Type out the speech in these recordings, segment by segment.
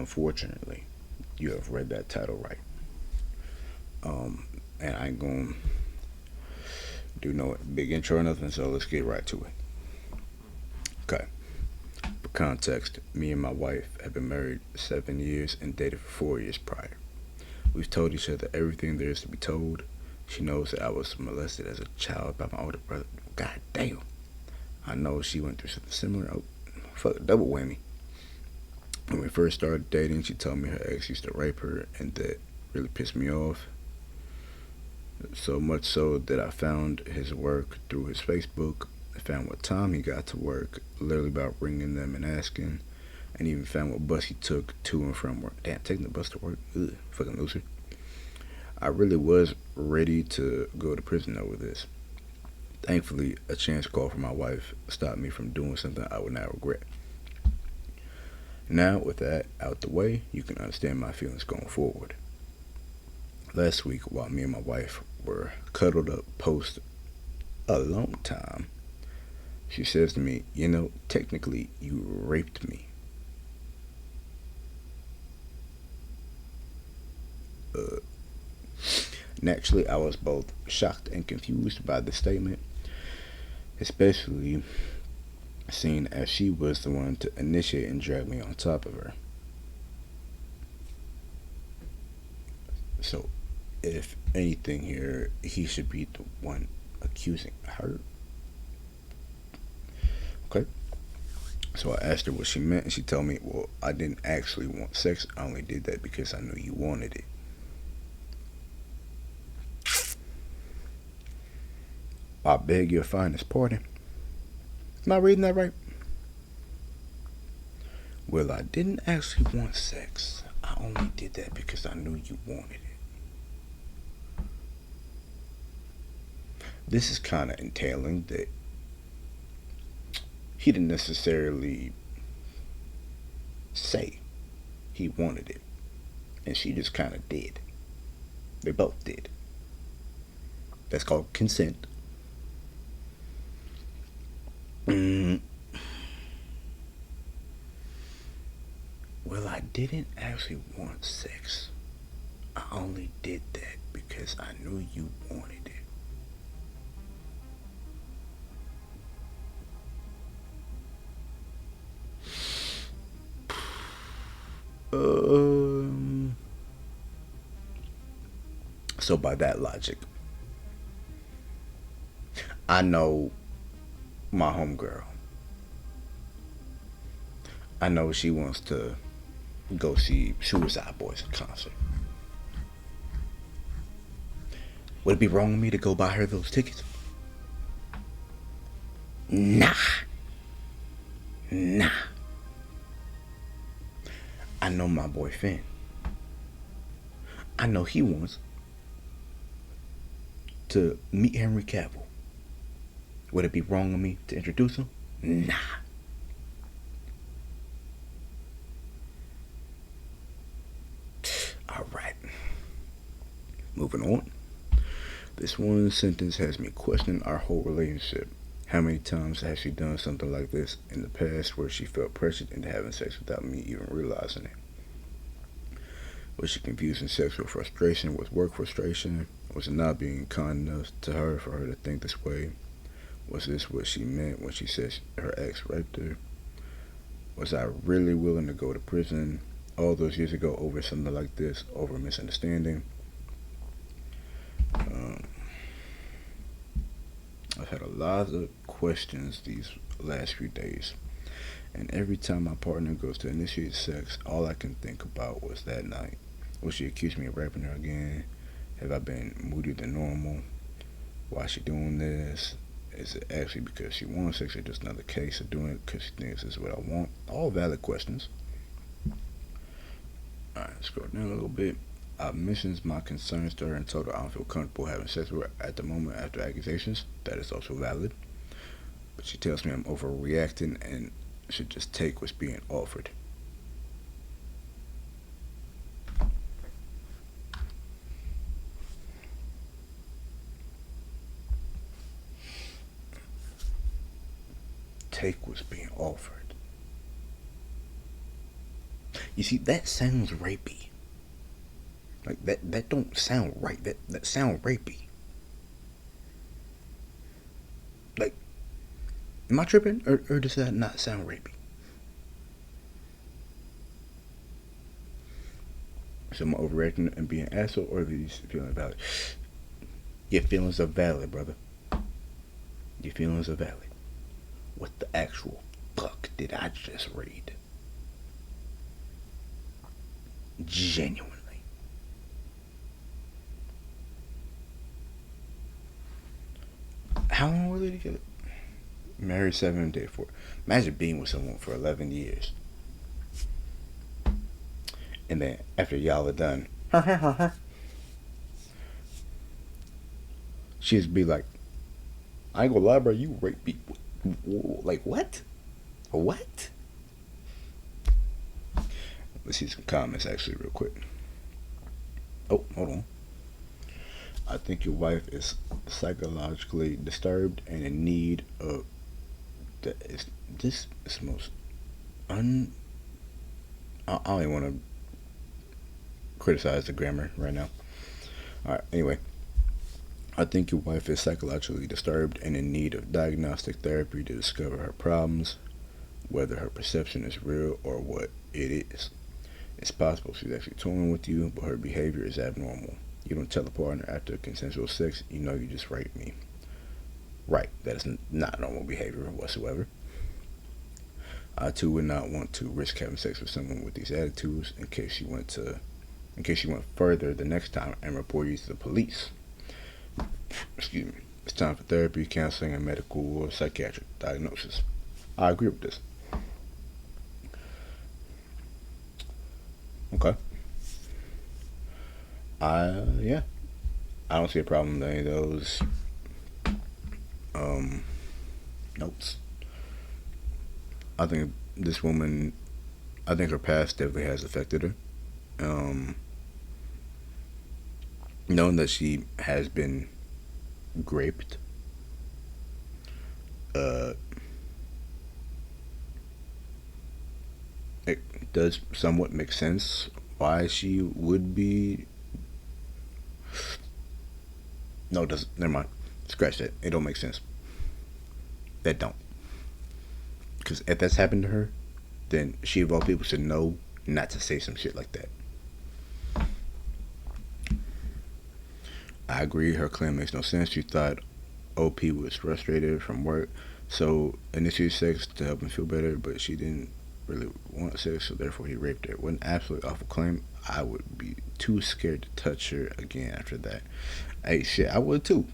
Unfortunately, you have read that title right. And I ain't gonna do no big intro or nothing, so let's get right to it. Okay. For context, me and my wife have been married 7 years and dated for 4 years prior. We've told each other everything there is to be told. She knows that I was molested as a child by my older brother. God damn. I know she went through something similar. Oh, fuck, double whammy. When we first started dating, she told me her ex used to rape her, and that really pissed me off. So much so that I found his work through his Facebook. I found what time he got to work, literally about ringing them and asking, and even found what bus he took to and from work. Damn, taking the bus to work? Ugh, fucking loser. I really was ready to go to prison over this. Thankfully, a chance call from my wife stopped me from doing something I would not regret. Now, with that out the way, you can understand my feelings going forward. Last week, while me and my wife were cuddled up post a long time, she says to me, "You know, technically, you raped me." Uh, Naturally, I was both shocked and confused by the statement, especially seeing as she was the one to initiate and drag me on top of her. So, if anything here, he should be the one accusing her. Okay? So I asked her what she meant, and she told me, "Well, I didn't actually want sex. I only did that because I knew you wanted it." I beg your finest pardon. Am I reading that right? Well, I didn't actually want sex. I only did that because I knew you wanted it. This is kind of entailing that he didn't necessarily say he wanted it, and she just kind of did. They both did. That's called consent. Mm, well, I didn't actually want sex. I only did that because I knew you wanted it. Um. So by that logic, I know my homegirl. I know she wants to go see Suicide Boys in concert. Would it be wrong of me to go buy her those tickets? Nah, nah. I know my boy Finn. I know he wants to meet Henry Cavill. Would it be wrong of me to introduce him? Nah. All right. Moving on. This one sentence has me questioning our whole relationship. How many times has she done something like this in the past where she felt pressured into having sex without me even realizing it? Was she confusing sexual frustration with work frustration? Was it not being kind enough to her for her to think this way? Was this what she meant when she said her ex raped her? Was I really willing to go to prison all those years ago over something like this, over a misunderstanding? Um, I've had a lot of questions these last few days, and every time my partner goes to initiate sex, all I can think about was that night. Will she accuse me of raping her again? Have I been moodier than normal? Why is she doing this? Is it actually because she wants sex or just another case of doing it because she thinks this is what I want? All valid questions. Alright, scroll down a little bit. I mentions my concerns to her and told her I don't feel comfortable having sex with her at the moment after accusations. That is also valid. But she tells me I'm overreacting and should just take what's being offered. Take what's being offered. You see, that sounds rapey. Like that don't sound right. That sound rapey. Like, am I tripping, or does that not sound rapey? So am I overreacting and being an asshole, or are these feelings valid? Your feelings are valid, brother. Your feelings are valid. What the actual fuck did I just read? Genuinely. How long were they together? Married 7, day 4. Imagine being with someone for 11 years. And then after y'all are done, she'd be like, I ain't gonna lie, bro, you rape me. Like, what? What? Let's see some comments actually, real quick. Oh, hold on. I think your wife is psychologically disturbed and in need of. This is the most I don't even want to criticize the grammar right now. All right. Anyway, I think your wife is psychologically disturbed and in need of diagnostic therapy to discover her problems, whether her perception is real or what it is. It's possible she's actually toying with you, but her behavior is abnormal. You don't tell a partner after consensual sex, you know you just raped me. Right, that is not normal behavior whatsoever. I too would not want to risk having sex with someone with these attitudes in case you went further the next time and report you to the police. Excuse me. It's time for therapy, counseling, and medical or psychiatric diagnosis. I agree with this. Okay. Yeah. I don't see a problem with any of those um notes. I think this woman, I think her past definitely has affected her. Um, Knowing that she has been raped, uh, it does somewhat make sense why she would be. No, it doesn't. Never mind. Scratch that. It don't make sense. That don't. Because if that's happened to her, then she of all people should know not to say some shit like that. I agree. Her claim makes no sense. She thought OP was frustrated from work, so initiated sex to help him feel better, but she didn't really want sex, so therefore he raped her. What an absolutely awful claim. I would be too scared to touch her again after that. Hey, shit, I would too.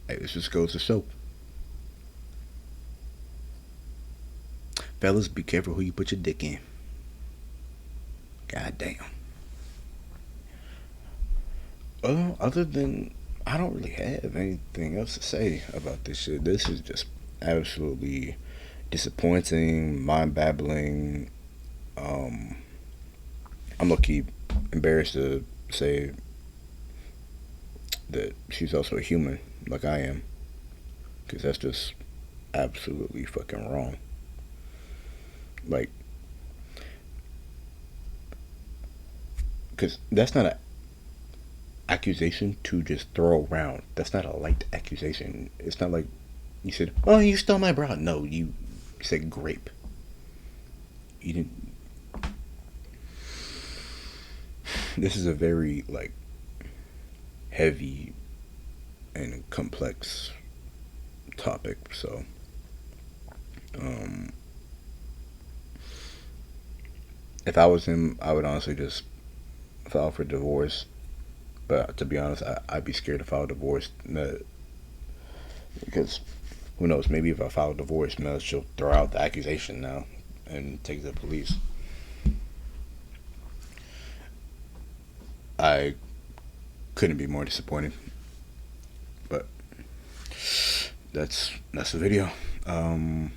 Hey, this just goes to show. Fellas, be careful who you put your dick in. God damn. Other than, I don't really have anything else to say about this shit. This is just absolutely disappointing, mind babbling. Um, I'm lucky embarrassed to say that she's also a human, like I am, because that's just absolutely fucking wrong. Like, because that's not an accusation to just throw around. That's not a light accusation. It's not like you said, "Oh, you stole my bra." No, you said grape. You didn't. This is a very like heavy and complex topic. So, um, if I was him, I would honestly just file for divorce. But to be honest, I'd be scared to file divorce because who knows? Maybe if I file divorce, now she'll throw out the accusation now and take it to the police. I couldn't be more disappointed. But that's the video. Um,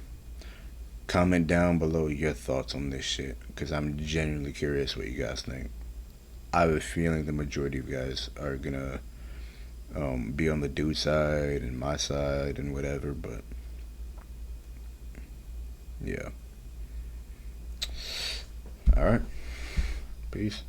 Comment down below your thoughts on this shit because I'm genuinely curious what you guys think. I have a feeling the majority of you guys are gonna be on the dude side and my side and whatever, but Yeah. All right. Peace.